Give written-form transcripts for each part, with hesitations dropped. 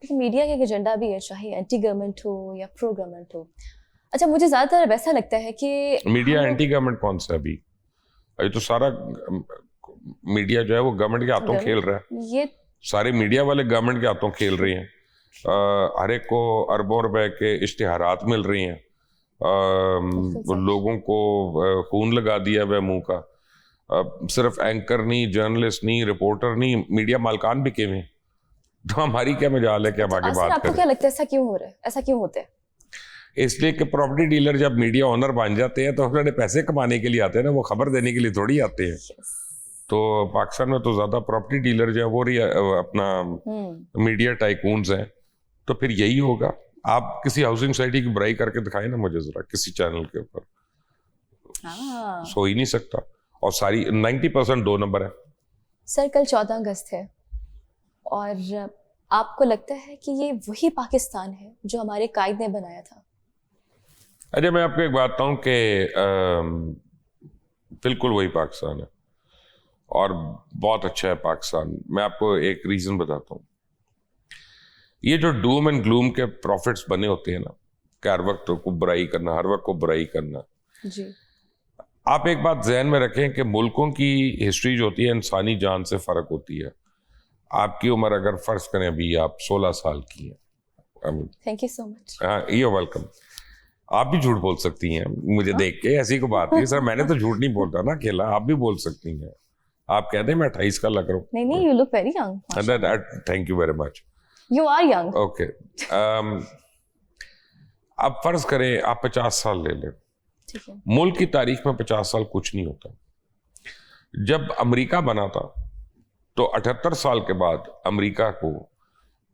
कि मीडिया का एक एजेंडा भी है, चाहे एंटी गवर्नमेंट हो या प्रो गवर्नमेंट हो। अच्छा, मुझे ज़्यादातर वैसा लगता है कि मीडिया एंटी गवर्नमेंट कौन सा अभी? अभी तो सारा मीडिया जो है वो गवर्नमेंट के हाथों खेल रहा है। ये सारे मीडिया वाले गवर्नमेंट के हाथों खेल रहे हैं। हर एक को अरबों रुपए के इश्तिहारात मिल रही हैं। लोगों को खून लगा दिया वह मुंह का। सिर्फ एंकर नहीं, जर्नलिस्ट नहीं, रिपोर्टर नहीं, मीडिया मालकान भी केवे। तो हमारी क्या मजाल है कि हम आगे बात आपको करें? क्या लगता है ऐसा क्यों हो रहा है, ऐसा क्यों होता है? इसलिए कि प्रॉपर्टी डीलर जब मीडिया ओनर बन जाते हैं तो उन्होंने पैसे कमाने के लिए आते हैं ना, वो खबर देने के लिए थोड़ी आते हैं। तो पाकिस्तान में तो ज्यादा प्रॉपर्टी डीलर जो है वो अपना मीडिया टाइकून्स हैं। तो फिर यही होगा। आप किसी हाउसिंग सोसाइटी की बुराई करके दिखाएं ना मुझे जरा किसी चैनल के ऊपर। सो ही नहीं सकता। और सारी 90% 2 नंबर है। सर, कल 14 अगस्त है और आपको लगता है कि ये वही पाकिस्तान है जो हमारे कायद ने बनाया था? अजय, मैं आपको एक बात बताऊं कि बिल्कुल वही पाकिस्तान है और बहुत अच्छा है पाकिस्तान। मैं आपको एक रीजन बताता हूँ। ये जो डूम एंड ग्लूम के प्रॉफिट्स बने होते हैं ना, कि हर वक्त को बुराई करना, हर वक्त को बुराई करना जी। आप एक बात जहन में रखें कि मुल्कों की हिस्ट्री जो होती है इंसानी जान से फर्क होती है। आपकी उम्र अगर फर्ज करें अभी आप 16 साल की हैं। Thank you so much. हाँ, यू वेलकम। आप भी झूठ बोल सकती हैं मुझे देख के, ऐसी कोई बात नहीं सर। मैंने तो झूठ नहीं बोलता ना अकेला, आप भी बोल सकती हैं। आप कहते हैं मैं 28 का लग रहा हूँ। नहीं, you look very young. Thank you very much. You are young. Okay. आप फर्ज करें आप 50 साल ले लें। मुल्क की तारीख में 50 साल कुछ नहीं होता। जब अमेरिका बना था तो 78 साल के बाद अमेरिका को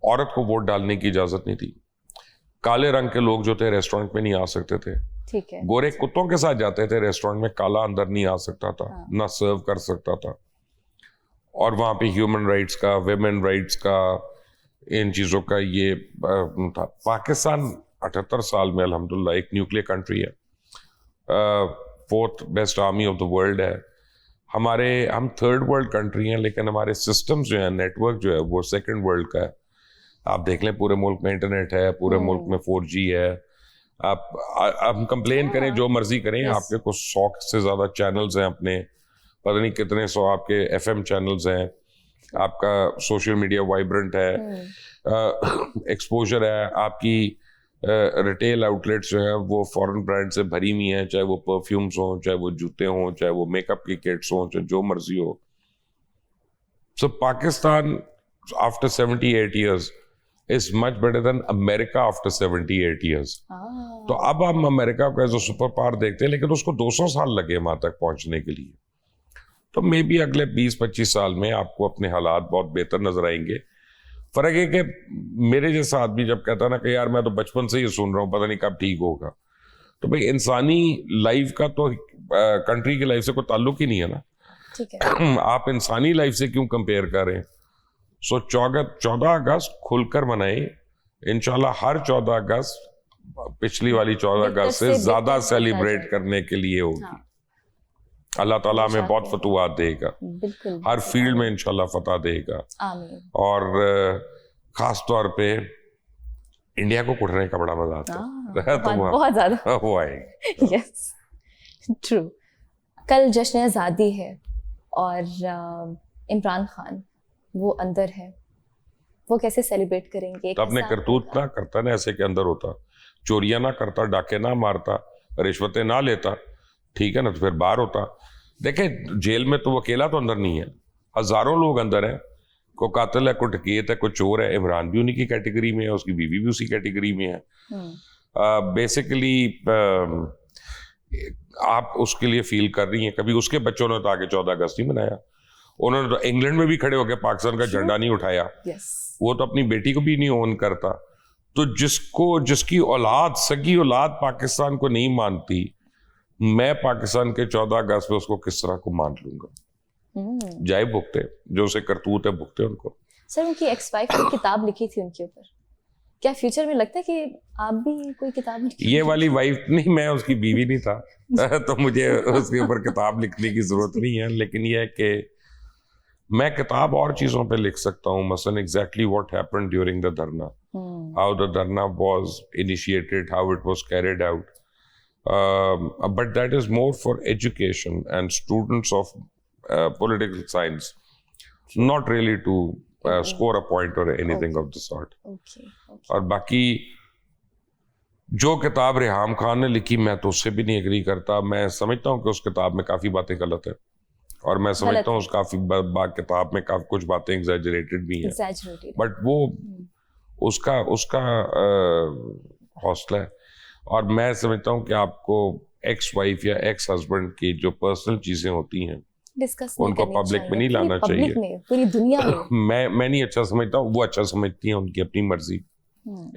औरत को वोट डालने की इजाजत नहीं थी। काले रंग के लोग जो थे रेस्टोरेंट में नहीं आ सकते थे। ठीक है। गोरे कुत्तों के साथ जाते थे रेस्टोरेंट में, काला अंदर नहीं आ सकता था। हाँ। ना सर्व कर सकता था। और वहां पे ह्यूमन राइट्स का, विमेन राइट्स का, इन चीजों का ये था। पाकिस्तान 78 साल में अल्हम्दुलिल्लाह एक न्यूक्लियर कंट्री है। 4th best army of the world है। हम 3rd वर्ल्ड कंट्री हैं, लेकिन हमारे सिस्टम्स जो है, नेटवर्क जो है वो 2nd वर्ल्ड का है। आप देख लें पूरे मुल्क में इंटरनेट है, पूरे मुल्क में 4G है। आप कंप्लेन करें जो मर्जी करें, आपके कुछ 100 से ज्यादा चैनल्स हैं अपने, पता नहीं कितने 100 आपके FM चैनल्स हैं। आपका सोशल मीडिया वाइब्रेंट है, एक्सपोजर है। आपकी रिटेल आउटलेट्स जो है वो फॉरेन ब्रांड से भरी हुई हैं, चाहे वो परफ्यूम्स हों, चाहे वो जूते हों, चाहे वो मेकअप की किट्स हों, चाहे जो मर्जी हो। सो Pakistan after 78 years is much better than America after 78 years. तो अब हम अमेरिका को एज अ सुपर पावर देखते हैं, लेकिन उसको 200 साल लगे वहां तक पहुंचने के लिए। तो मे बी अगले 20-25 साल में आपको अपने हालात बहुत बेहतर नजर आएंगे। फर्क है कि मेरे जैसा आदमी जब कहता ना कि यार मैं तो बचपन से ही सुन रहा हूँ, पता नहीं कब ठीक होगा, तो भाई इंसानी लाइफ का तो कंट्री की लाइफ से कोई ताल्लुक ही नहीं है ना। ठीक है। आप इंसानी लाइफ से क्यों कंपेयर कर रहे हैं? सो 14 अगस्त खुलकर मनाए इंशाल्लाह। हर 14 अगस्त पिछली वाली 14 अगस्त से ज्यादा सेलिब्रेट करने के लिए होगी। अल्लाह ताला हमें बहुत फतुहात देगा, हर फील्ड में इंशाल्लाह फतह देगा। और खास तौर पे इंडिया को कुटने का बड़ा मजा आता है। तो बहुत ज्यादा वो आएगा। Yes, true. कल जश्न आज़ादी है और इमरान खान वो अंदर है, वो कैसे सेलिब्रेट करेंगे? तो अपने करतूत ना करता ना ऐसे के अंदर होता, चोरियां ना करता, डाके ना मारता, रिश्वतें ना लेता, ठीक है ना, तो फिर बाहर होता। देखे जेल में तो वो अकेला तो अंदर नहीं है, हजारों लोग अंदर हैं। कोई कातिल है, कोई डकैत है, कोई चोर है। इमरान भी उन्हीं की कैटेगरी में है, उसकी बीवी भी उसी कैटेगरी में है। बेसिकली आप उसके लिए फील कर रही हैं। कभी उसके बच्चों ने तो आगे 14 अगस्त नहीं मनाया। उन्होंने तो इंग्लैंड में भी खड़े होकर पाकिस्तान का झंडा नहीं उठाया। वो तो अपनी बेटी को भी नहीं ओन करता। तो जिसकी औलाद, सगी औलाद पाकिस्तान को नहीं मानती, मैं पाकिस्तान के 14 अगस्त में उसको किस तरह को मान लूंगा? जाए भुगते, जो उसे करतूत है भुगते उनको। सर, उनकी एक्स-वाइफ ने किताब लिखी थी उनके ऊपर, क्या फ्यूचर में लगता है कि आप भी कोई किताब लिखेंगे? ये वाली वाइफ नहीं, मैं उसकी बीवी नहीं था तो मुझे उसके ऊपर किताब लिखने की जरूरत नहीं है। लेकिन यह है कि मैं किताब और चीज़ों पे लिख सकता हूँ, मसलन exactly what happened during the धरना, हाउ द धरना was initiated, how it was carried out, but that is more for education and students of political science, not really to score a point or anything of the sort. और बाकी जो किताब रेहाम खान ने लिखी, मैं तो उससे भी नहीं एग्री करता। मैं समझता हूँ कि उस किताब में काफ़ी बातें गलत है, और मैं समझता हूँ उस किताब में काफ़ी कुछ बातें एग्जैजरेटेड भी हैं, बट वो उसका हौसला है। और मैं समझता हूँ कि आपको एक्स वाइफ या एक्स हस्बैंड की जो पर्सनल चीज़ें होती हैं उनको पब्लिक में नहीं लाना चाहिए, पूरी दुनिया में। मैं नहीं अच्छा समझता हूँ, वो अच्छा समझती हैं, उनकी अपनी मर्जी,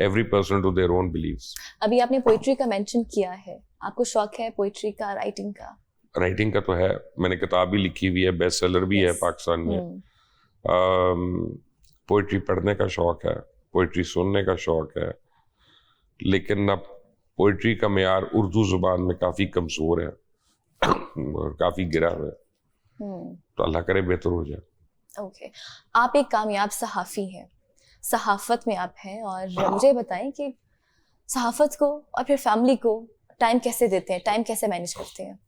every person to their own beliefs. अभी आपने पोइट्री का मेंशन किया है, आपको शौक है पोइट्री का, राइटिंग का? राइटिंग का तो है, मैंने किताब भी लिखी हुई है, बेस्ट सेलर भी है पाकिस्तान में। पोइट्री पढ़ने का शौक है, पोइट्री सुनने का शौक है, लेकिन अब पोइट्री का मेयार उर्दू जुबान में काफ़ी कमज़ोर है और काफ़ी गिरा हुआ है, तो अल्लाह करे बेहतर हो जाए। ओके, आप एक कामयाब सहाफ़ी हैं, सहाफ़त में आप हैं, और मुझे बताएं कि सहाफ़त को और फिर फैमिली को टाइम कैसे देते हैं, टाइम कैसे मैनेज करते हैं?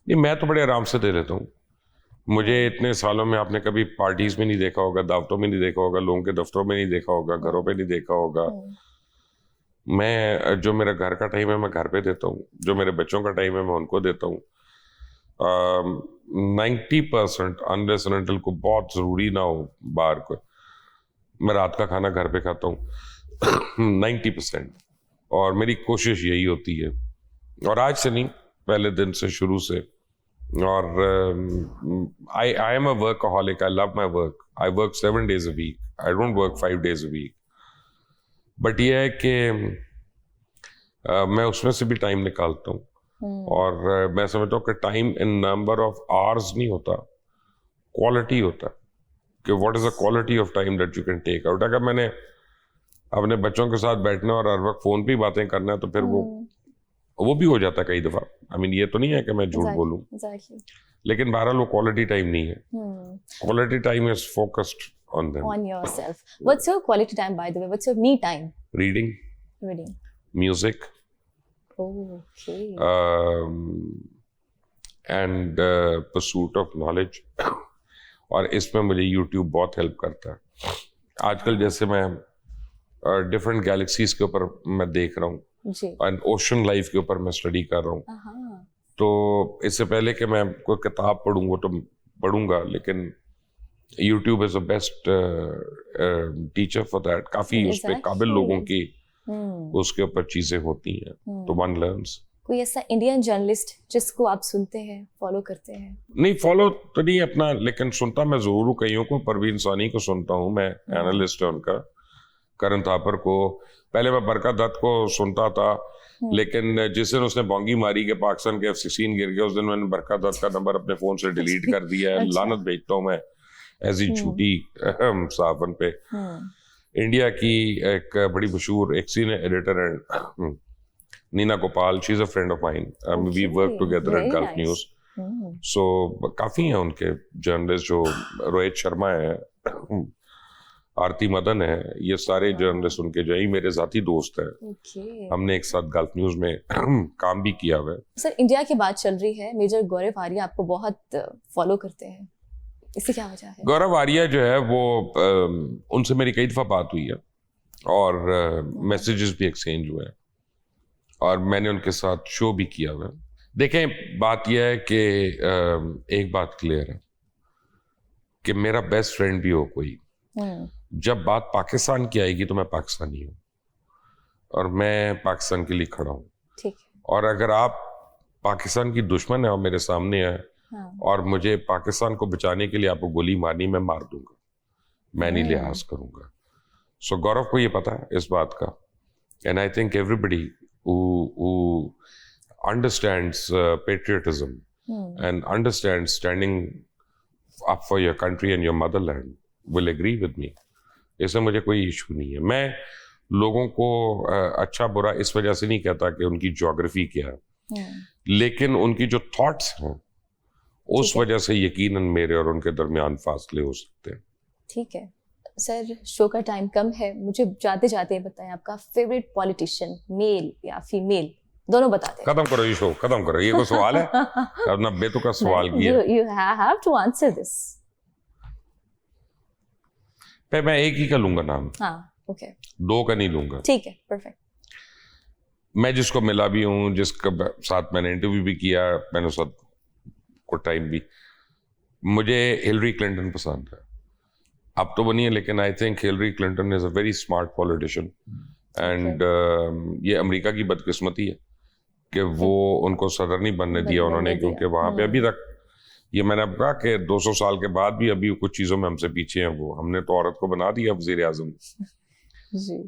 नहीं, मैं तो बड़े आराम से दे लेता हूँ। मुझे इतने सालों में आपने कभी पार्टीज में नहीं देखा होगा, दावतों में नहीं देखा होगा, लोगों के दफ्तरों में नहीं देखा होगा, घरों पे नहीं देखा होगा। मैं जो मेरा घर का टाइम है मैं घर पे देता हूँ, जो मेरे बच्चों का टाइम है मैं उनको देता हूँ। 90% अनलेस एंड अनटिल को बहुत ज़रूरी ना हो बाहर को, मैं रात का खाना घर पे खाता हूँ 90%, और मेरी कोशिश यही होती है, और आज से नहीं, पहले दिन से, शुरू से। और I am a workaholic, I love my work, I work 7 days a week, I don't work 5 days a week। But ये है कि मैं उसमें से भी टाइम निकालता हूँ, और मैं समझता हूँ कि time in number of hours नहीं होता, क्वालिटी होता है, कि what is the quality of time that you can take out. अगर मैंने अपने बच्चों के साथ बैठना और हर वक्त फोन पे बातें करना है, तो फिर वो भी हो जाता है कई दफा। आई मीन ये तो नहीं है कि मैं झूठ बोलूं, लेकिन बहरहाल वो क्वालिटी टाइम नहीं है। Quality time is focused on them, on yourself. What's your quality time, by the way? What's your me time? Reading, music, okay, and pursuit of knowledge। और इसमें मुझे YouTube बहुत हेल्प करता है। आजकल जैसे मैं डिफरेंट गैलेक्सीज के ऊपर मैं देख रहा हूँ, और ओशन लाइफ के ऊपर मैं स्टडी कर रहा हूँ, तो इससे पहले कि मैं कोई किताब पढ़ूंगा तो पढ़ूंगा, लेकिन YouTube is the best teacher for that। काफी उस पे काबिल लोगों की उसके ऊपर चीजें होती हैं, तो one learns। कोई ऐसा इंडियन जर्नलिस्ट जिसको आप सुनते हैं, फॉलो करते हैं? नहीं, फॉलो तो नहीं अपना, लेकिन सुनता मैं जरूर हूँ कईयों को। परवीन सानी को सुनता हूँ मैं, एनालिस्ट है उनका। करण थापर को, पहले मैं बरकत दत्त को सुनता था, लेकिन जिस दिन उसने बोंगी मारी के पाकिस्तान के F-16 गिर गया, उस दिन मैंने बरकत दत्त का नंबर अपने फोन से डिलीट कर दिया है। लानत भेजता हूँ मैं ऐसी झूठी साफन पे। इंडिया की एक बड़ी मशहूर एक सीनियर एडिटर है Neena Gopal, she is a friend of mine, we work together at Gulf News. So काफी हैं उनके जर्नलिस्ट, जो रोहित शर्मा है, आरती मदन है, ये सारे जर्नलिस्ट उनके जो है मेरे जाती दोस्त हैं। हमने एक साथ गल्फ न्यूज में काम भी किया हुआ है। सर, इंडिया की बात चल रही है, मेजर गौरव आर्या आपको बहुत फॉलो करते हैं, इससे क्या वजह है? गौरव आर्या जो है वो उनसे मेरी कई दफ़ा बात हुई है, और मैसेजेस भी एक्सचेंज हुए हैं, और मैंने उनके साथ शो भी किया हुआ है। देखें, बात यह है कि एक बात क्लियर है कि मेरा बेस्ट फ्रेंड भी हो कोई, जब बात पाकिस्तान की आएगी तो मैं पाकिस्तानी हूँ, और मैं पाकिस्तान के लिए खड़ा हूँ। ठीक है। और अगर आप पाकिस्तान की दुश्मन है और मेरे सामने है, और मुझे पाकिस्तान को बचाने के लिए आपको गोली मारनी, मैं मार दूंगा, मैं नहीं लिहाज करूंगा। सो गौरव को ये पता है इस बात का, and I think everybody who understands patriotism and understands standing up for your country and your motherland will agree with me। इसमें मुझे कोई इशू नहीं है। मैं लोगों को अच्छा बुरा इस वजह से नहीं कहता कि उनकी ज्योग्राफी क्या है, लेकिन उनकी जो थॉट्स हैं उस ठीक है। वजह से यकीनन मेरे और उनके दरमियान फासले हो सकते हैं। ठीक है सर, शो का टाइम कम है, मुझे जाते जाते बताएं आपका फेवरेट पॉलिटिशियन, मेल या फीमेल, दोनों बता दें। खत्म करो ये शो, खत्म करो, ये कोई सवाल है? अपना बेतुका सवाल किया। You have to answer this. पे मैं एक ही का लूंगा नाम, हाँ ओके, दो का नहीं लूंगा। ठीक है, परफेक्ट। मैं जिसको मिला भी हूँ, जिसका साथ मैंने इंटरव्यू भी किया, मैंने उसके साथ को टाइम भी, मुझे हिलरी क्लिंटन पसंद है। अब तो बनी है, लेकिन I think Hillary Clinton is a very smart politician and ये अमेरिका की बदकिस्मती है कि वो उनको सदर नहीं बनने दिया उन्होंने, क्योंकि वहां पे अभी तक, ये मैंने अब कहा कि 200 साल के बाद भी अभी कुछ चीजों में हमसे पीछे हैं वो। हमने तो औरत को बना दिया वजीर आजम,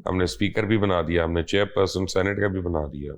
हमने स्पीकर भी बना दिया, हमने चेयरपर्सन सेनेट का भी बना दिया।